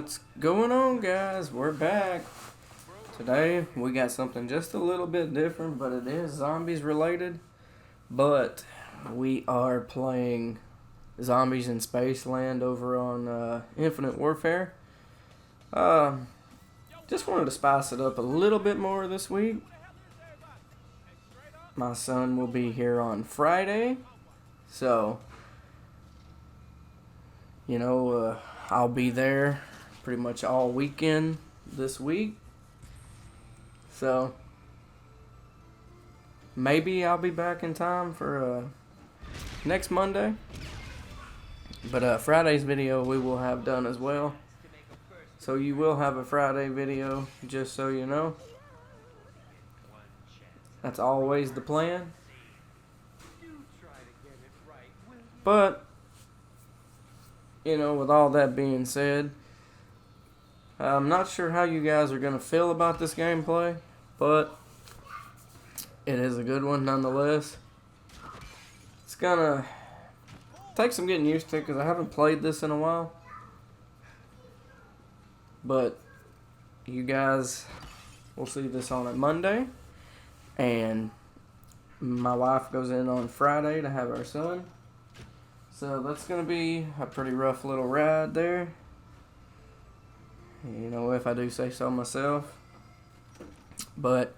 What's going on, guys? We're back. Today we got something just a little bit different, but it is zombies related. But we are playing Zombies in Spaceland over on Infinite Warfare. Just wanted to spice it up a little bit more this week. My son will be here on Friday, so I'll be there pretty much all weekend this week. So maybe I'll be back in time for next Monday. But Friday's video we will have done as well. So you will have a Friday video, just so you know. That's always the plan. But with all that being said, I'm not sure how you guys are going to feel about this gameplay, but it is a good one nonetheless. It's going to take some getting used to because I haven't played this in a while. But you guys will see this on a Monday, and my wife goes in on Friday to have our son. So that's going to be a pretty rough little ride there. If I do say so myself. But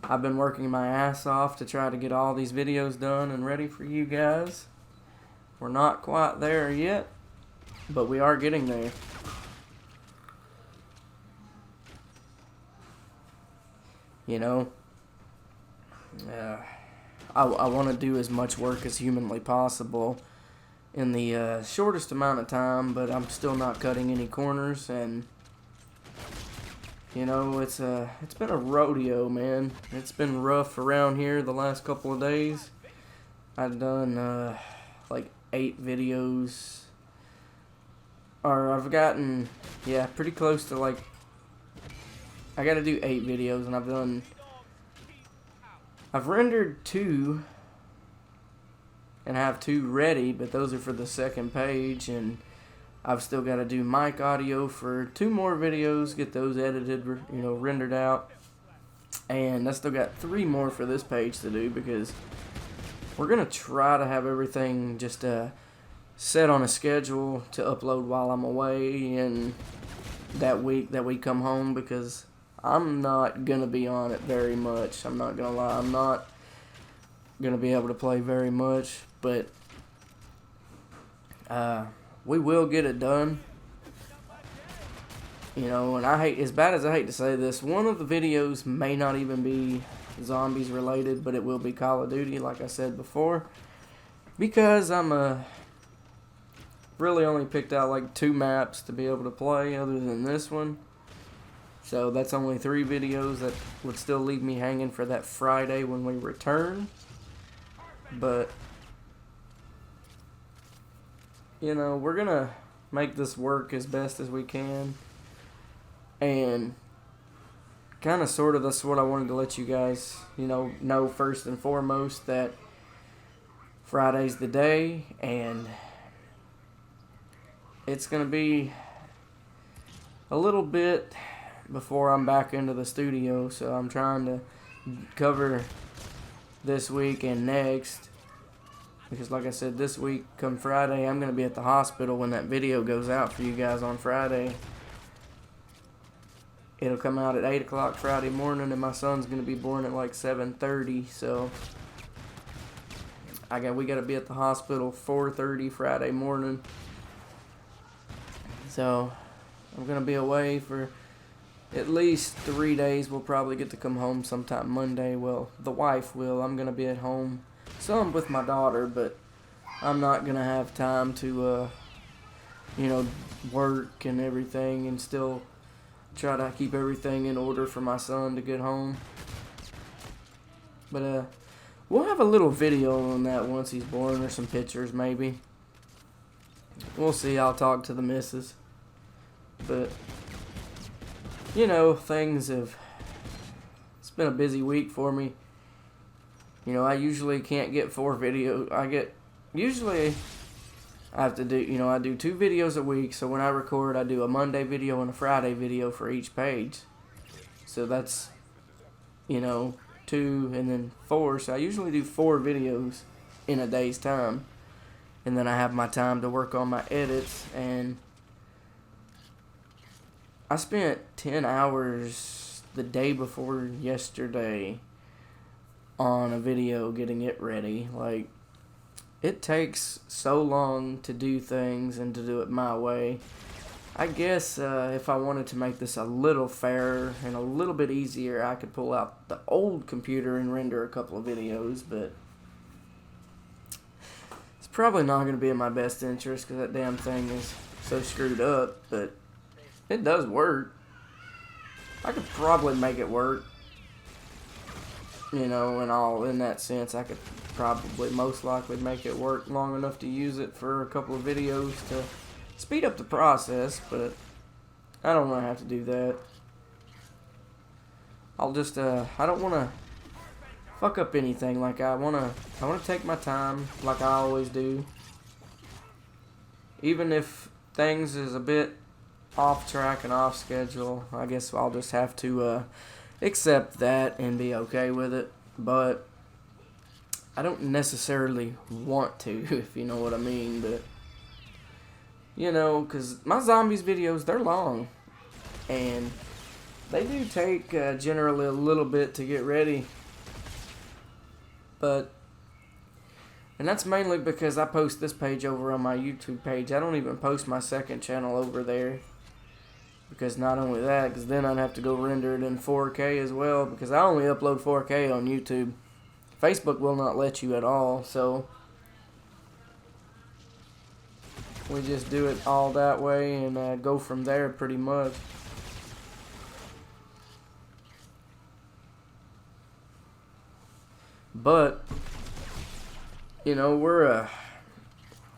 I've been working my ass off to try to get all these videos done and ready for you guys. We're not quite there yet, but we are getting there. I want to do as much work as humanly possible in the shortest amount of time, but I'm still not cutting any corners, and it's been a rodeo, man. It's been rough around here the last couple of days. I've done like 8 videos, or I've gotten pretty close to like, I gotta do 8 videos, and I've rendered 2 and have 2 ready, but those are for the second page, and I've still got to do mic audio for 2 more videos, get those edited, rendered out, and I still got 3 more for this page to do, because we're going to try to have everything just set on a schedule to upload while I'm away and that week that we come home, because I'm not going to be on it very much. I'm not going to lie. I'm not going to be able to play very much, but we will get it done. And I hate, as bad as I hate to say this, one of the videos may not even be zombies related, but it will be Call of Duty, like I said before, because I'm really only picked out like 2 maps to be able to play other than this one. So that's only 3 videos that would still leave me hanging for that Friday when we return. But we're gonna make this work as best as we can, and kind of sort of that's what I wanted to let you guys know first and foremost, that Friday's the day, and it's gonna be a little bit before I'm back into the studio, so I'm trying to cover this week and next, because like I said, this week come Friday I'm going to be at the hospital when that video goes out for you guys on Friday. It'll come out at 8 o'clock Friday morning, and my son's going to be born at like 7:30, so we got to be at the hospital 4:30 Friday morning. So I'm going to be away for at least 3 days. We'll probably get to come home sometime Monday. Well, the wife will. I'm going to be at home some with my daughter, but I'm not going to have time to, work and everything, and still try to keep everything in order for my son to get home. But we'll have a little video on that once he's born, or some pictures maybe. We'll see. I'll talk to the missus. But it's been a busy week for me. I usually can't get 4 videos. Usually I have to do, I do 2 videos a week. So when I record, I do a Monday video and a Friday video for each page. So that's, 2 and then 4. So I usually do 4 videos in a day's time. And then I have my time to work on my edits. And I spent 10 hours the day before yesterday on a video getting it ready. Like, it takes so long to do things and to do it my way. I guess if I wanted to make this a little fairer and a little bit easier, I could pull out the old computer and render a couple of videos, but it's probably not going to be in my best interest because that damn thing is so screwed up, but it does work. I could probably make it work, and all in that sense. I could probably most likely make it work long enough to use it for a couple of videos to speed up the process, but I don't want to have to do that. I'll just I don't want to fuck up anything. Like I want to take my time like I always do. Even if things is a bit off track and off schedule, I guess I'll just have to accept that and be okay with it. But I don't necessarily want to, if you know what I mean, but because my zombies videos, they're long, and they do take generally a little bit to get ready, and that's mainly because I post this page over on my YouTube page. I don't even post my second channel over there, because not only that, because then I'd have to go render it in 4K as well, because I only upload 4K on YouTube. Facebook will not let you at all, so we just do it all that way and go from there pretty much. But, we're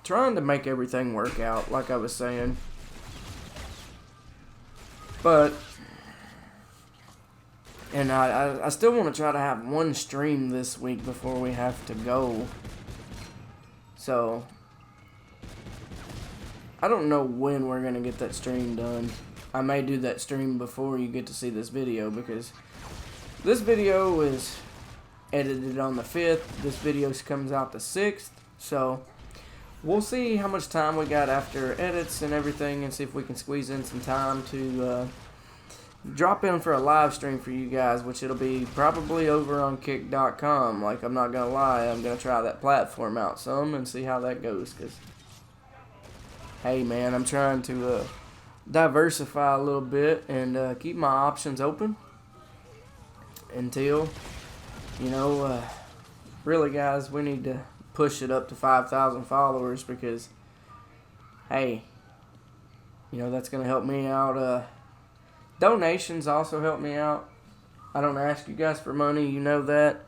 trying to make everything work out, like I was saying. But, and I still want to try to have one stream this week before we have to go. So I don't know when we're going to get that stream done. I may do that stream before you get to see this video, because this video is edited on the 5th. This video comes out the 6th. So we'll see how much time we got after edits and everything, and see if we can squeeze in some time to drop in for a live stream for you guys, which it'll be probably over on kick.com. Like, I'm not going to lie, I'm going to try that platform out some and see how that goes, because hey man, I'm trying to diversify a little bit and keep my options open until, really guys, we need to push it up to 5,000 followers, because, hey, that's going to help me out. Donations also help me out. I don't ask you guys for money, you know that.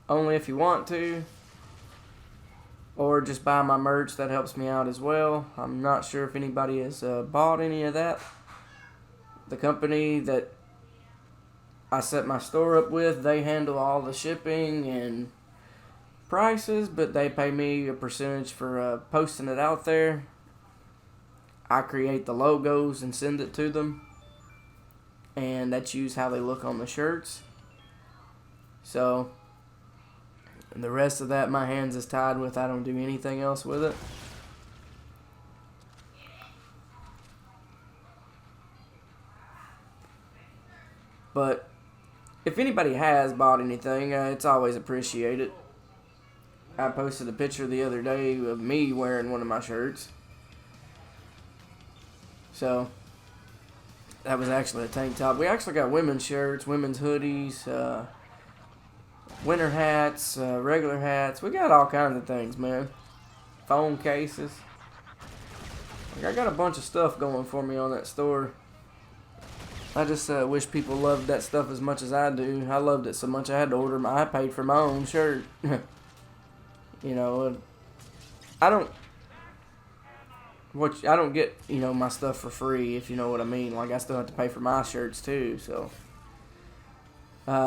Only if you want to. Or just buy my merch, that helps me out as well. I'm not sure if anybody has bought any of that. The company that I set my store up with, they handle all the shipping and prices, but they pay me a percentage for posting it out there. I create the logos and send it to them, and that's usually how they look on the shirts. So and the rest of that, my hands is tied with. I don't do anything else with it. But if anybody has bought anything, it's always appreciated. I posted a picture the other day of me wearing one of my shirts. So that was actually a tank top. We actually got women's shirts, women's hoodies, winter hats, regular hats. We got all kinds of things, man. Phone cases. Like, I got a bunch of stuff going for me on that store. I just wish people loved that stuff as much as I do. I loved it so much I had to order I paid for my own shirt. I don't get, my stuff for free, if you know what I mean. Like, I still have to pay for my shirts too, so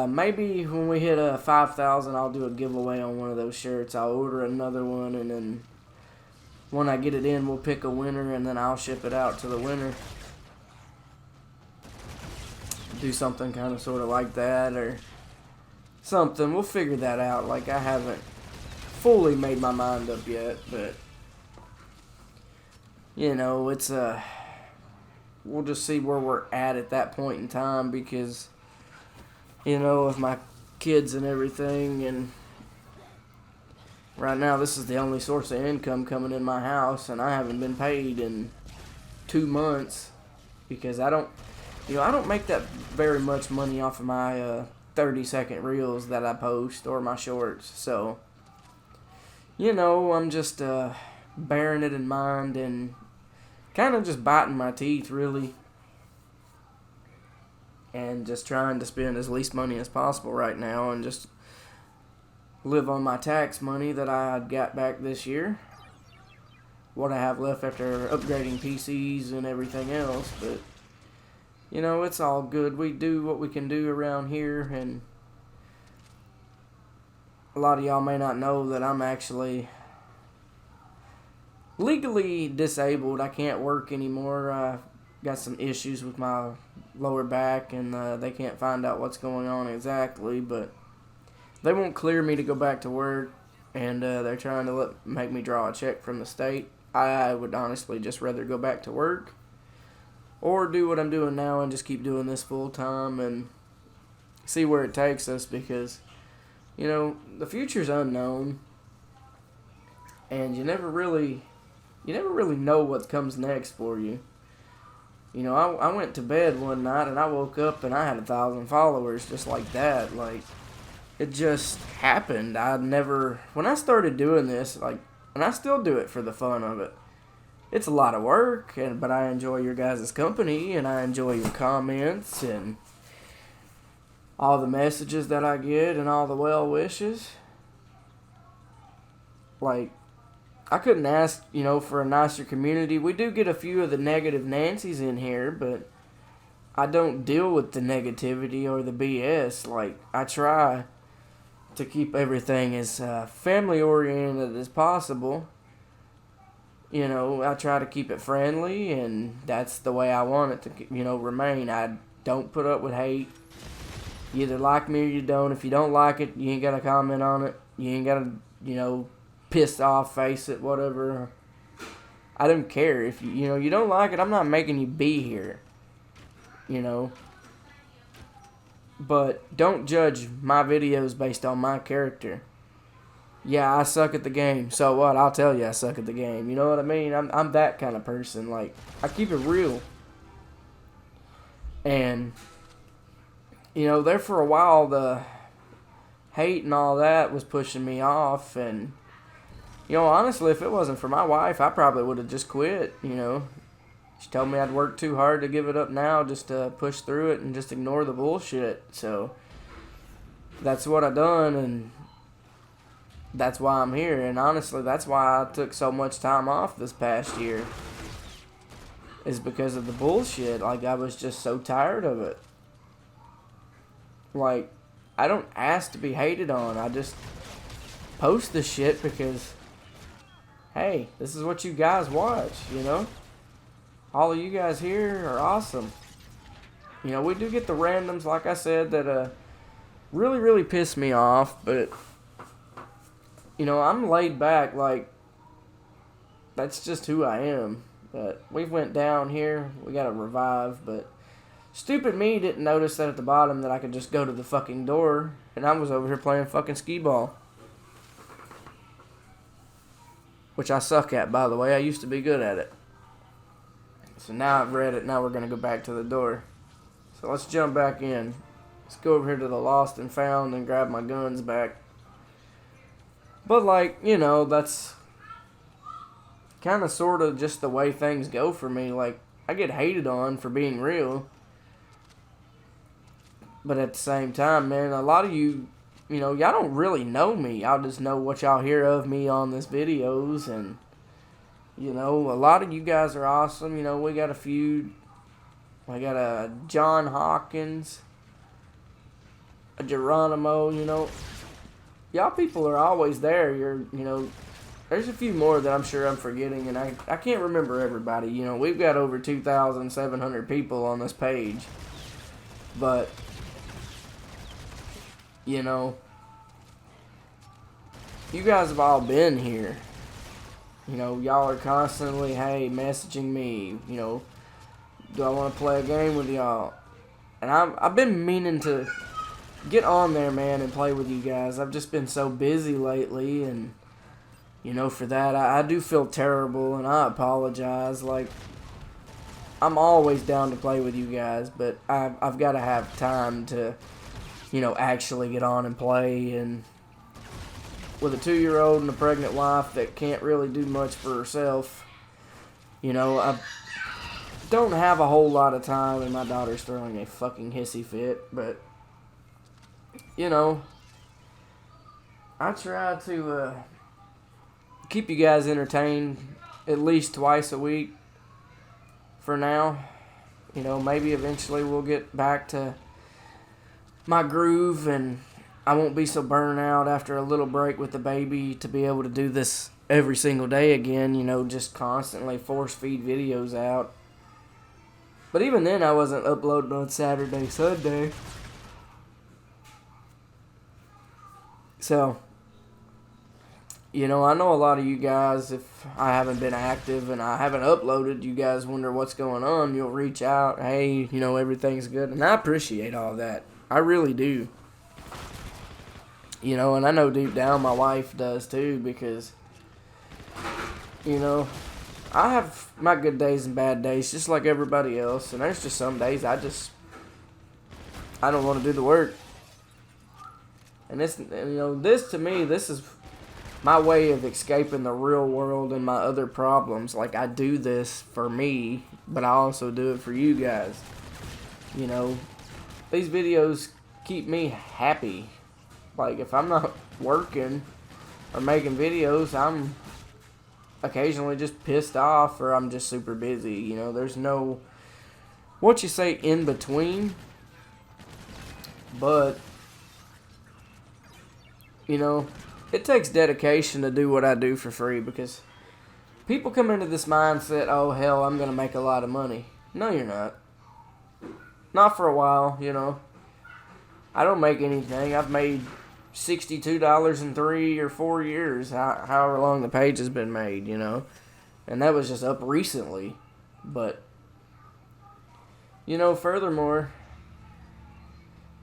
maybe when we hit 5,000, I'll do a giveaway on one of those shirts. I'll order another one, and then when I get it in, we'll pick a winner, and then I'll ship it out to the winner. Do something kind of sort of like that, or something. We'll figure that out. Like, I haven't fully made my mind up yet, but you know, it's we'll just see where we're at that point in time, because you know, with my kids and everything, and right now this is the only source of income coming in my house, and I haven't been paid in 2 months because I don't make that very much money off of my 30-second reels that I post or my shorts. So, you know, I'm just bearing it in mind and kind of just biting my teeth, really, and just trying to spend as least money as possible right now and just live on my tax money that I got back this year, what I have left after upgrading PCs and everything else. But you know, it's all good. We do what we can do around here, and a lot of y'all may not know that I'm actually legally disabled. I can't work anymore. I got some issues with my lower back, and they can't find out what's going on exactly, but they won't clear me to go back to work, and they're trying to make me draw a check from the state. I would honestly just rather go back to work or do what I'm doing now and just keep doing this full time and see where it takes us, because you know, the future's unknown, and you never really know what comes next for you. You know, I went to bed one night and I woke up and I had 1,000 followers just like that. Like, it just happened. When I started doing this, like, and I still do it for the fun of it. It's a lot of work, but I enjoy your guys' company, and I enjoy your comments and all the messages that I get and all the well wishes. Like, I couldn't ask, you know, for a nicer community. We do get a few of the negative Nancys in here, but I don't deal with the negativity or the BS. Like, I try to keep everything as family oriented as possible. You know, I try to keep it friendly, and that's the way I want it to, you know, remain. I don't put up with hate. You either like me or you don't. If you don't like it, you ain't got to comment on it. You ain't got to, you know, pissed off, face it, whatever. I don't care. If you don't like it, I'm not making you be here. You know. But don't judge my videos based on my character. Yeah, I suck at the game. So what? I'll tell you I suck at the game. You know what I mean? I'm that kind of person. Like, I keep it real. And you know, there for a while, the hate and all that was pushing me off. And you know, honestly, if it wasn't for my wife, I probably would have just quit, you know. She told me I'd work too hard to give it up now, just to push through it and just ignore the bullshit. So that's what I done, and that's why I'm here. And honestly, that's why I took so much time off this past year, is because of the bullshit. Like, I was just so tired of it. Like, I don't ask to be hated on. I just post the shit because, hey, this is what you guys watch, you know? All of you guys here are awesome. You know, we do get the randoms, like I said, that really, really piss me off, but you know, I'm laid back. Like, that's just who I am. But we went down here. We got to revive. But stupid me didn't notice that at the bottom that I could just go to the fucking door. And I was over here playing fucking skee ball. Which I suck at, by the way. I used to be good at it. So now I've read it. Now we're going to go back to the door. So let's jump back in. Let's go over here to the lost and found and grab my guns back. But, like, you know, that's kind of sort of just the way things go for me. Like, I get hated on for being real. But at the same time, man, a lot of you, you know, y'all don't really know me. Y'all just know what y'all hear of me on these videos. And, you know, a lot of you guys are awesome. You know, we got a few. I got a John Hawkins, a Geronimo, you know. Y'all people are always there. You know, There's a few more that I'm sure I'm forgetting, and I can't remember everybody. You know, we've got over 2,700 people on this page. But, you know, you guys have all been here. You know, y'all are constantly, hey, messaging me, you know, do I want to play a game with y'all? And I've been meaning to get on there, man, and play with you guys. I've just been so busy lately, and, you know, for that, I do feel terrible, and I apologize. Like, I'm always down to play with you guys, but I've got to have time to, you know, actually get on and play. And with a 2-year-old and a pregnant wife that can't really do much for herself, you know, I don't have a whole lot of time, and my daughter's throwing a fucking hissy fit. But, you know, I try to keep you guys entertained at least twice a week. For now, you know, maybe eventually we'll get back to my groove, and I won't be so burnt out after a little break with the baby to be able to do this every single day again, you know, just constantly force feed videos out. But even then, I wasn't uploading on Saturday, Sunday. So, you know, I know a lot of you guys, if I haven't been active and I haven't uploaded, you guys wonder what's going on. You'll reach out, hey, you know, everything's good. And I appreciate all that. I really do. You know, and I know deep down my wife does too, because, you know, I have my good days and bad days just like everybody else. And there's just some days I don't want to do the work. And this, you know, this to me, this is my way of escaping the real world and my other problems. Like, I do this for me, but I also do it for you guys. You know, these videos keep me happy. Like, if I'm not working or making videos, I'm occasionally just pissed off, or I'm just super busy. You know, there's no, what you say, in between. But, you know, it takes dedication to do what I do for free, because people come into this mindset, oh, hell, I'm going to make a lot of money. No, you're not. Not for a while, you know. I don't make anything. I've made $62 in 3 or 4 years, however long the page has been made, you know. And that was just up recently. But, you know, furthermore,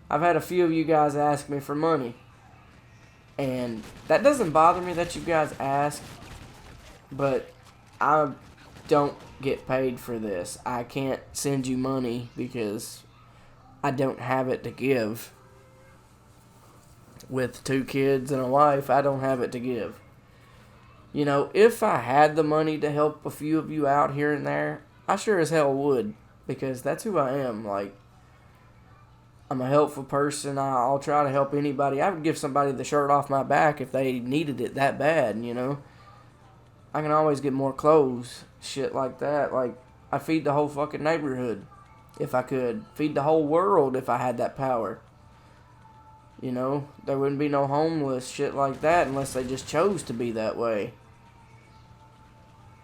I've had a few of you guys ask me for money. And that doesn't bother me that you guys ask, but I don't get paid for this. I can't send you money because I don't have it to give. With 2 kids and a wife, I don't have it to give. You know, if I had the money to help a few of you out here and there, I sure as hell would, because that's who I am. Like, I'm a helpful person. I'll try to help anybody. I would give somebody the shirt off my back if they needed it that bad, you know. I can always get more clothes, shit like that. Like, I feed the whole fucking neighborhood if I could. Feed the whole world if I had that power. You know, there wouldn't be no homeless, shit like that, unless they just chose to be that way.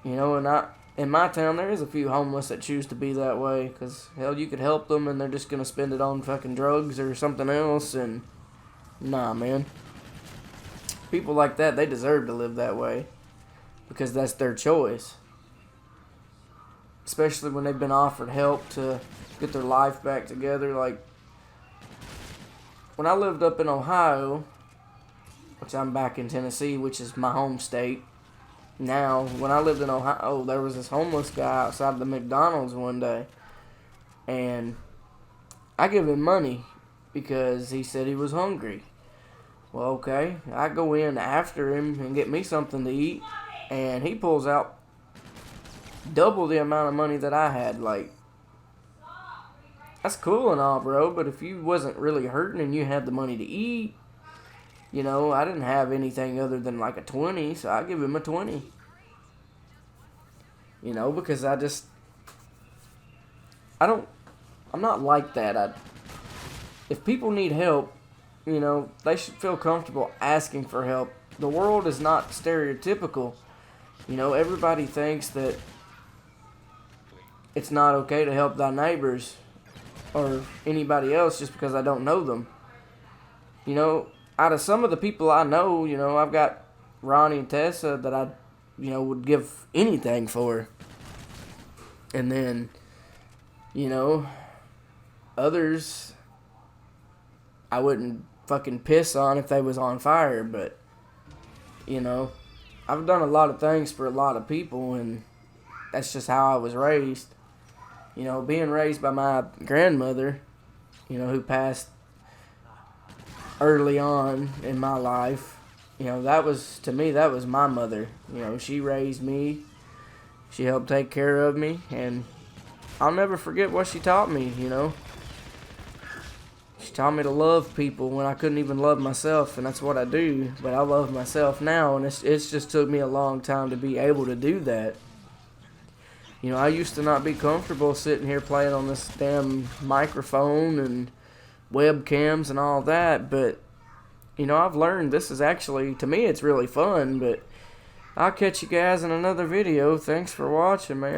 You know, and in my town, there is a few homeless that choose to be that way, because, hell, you could help them, and they're just going to spend it on fucking drugs or something else, and, nah, man. People like that, they deserve to live that way, because that's their choice. Especially when they've been offered help to get their life back together. Like, when I lived up in Ohio, which I'm back in Tennessee, which is my home state, now, when I lived in Ohio, there was this homeless guy outside the McDonald's one day, and I gave him money because he said he was hungry. Well, okay, I go in after him and get me something to eat, and he pulls out double the amount of money that I had. Like, that's cool and all, bro, but if you wasn't really hurting and you had the money to eat, you know, I didn't have anything other than like a 20, so I give him a 20. You know, because I'm not like that. If people need help, you know, they should feel comfortable asking for help the world is not stereotypical. You know, everybody thinks that it's not okay to help thy neighbors or anybody else just because I don't know them. You know, out of some of the people I know, you know, I've got Ronnie and Tessa that I, you know, would give anything for. And then, you know, others I wouldn't fucking piss on if they was on fire. But, you know, I've done a lot of things for a lot of people, and that's just how I was raised. You know, being raised by my grandmother, you know, who passed early on in my life. You know, that was, to me, that was my mother. You know, she raised me. She helped take care of me, and I'll never forget what she taught me, you know. She taught me to love people when I couldn't even love myself, and that's what I do. But I love myself now, and it's just took me a long time to be able to do that. You know, I used to not be comfortable sitting here playing on this damn microphone and webcams and all that, but, you know, I've learned this is actually, to me, it's really fun. But I'll catch you guys in another video. Thanks for watching, man.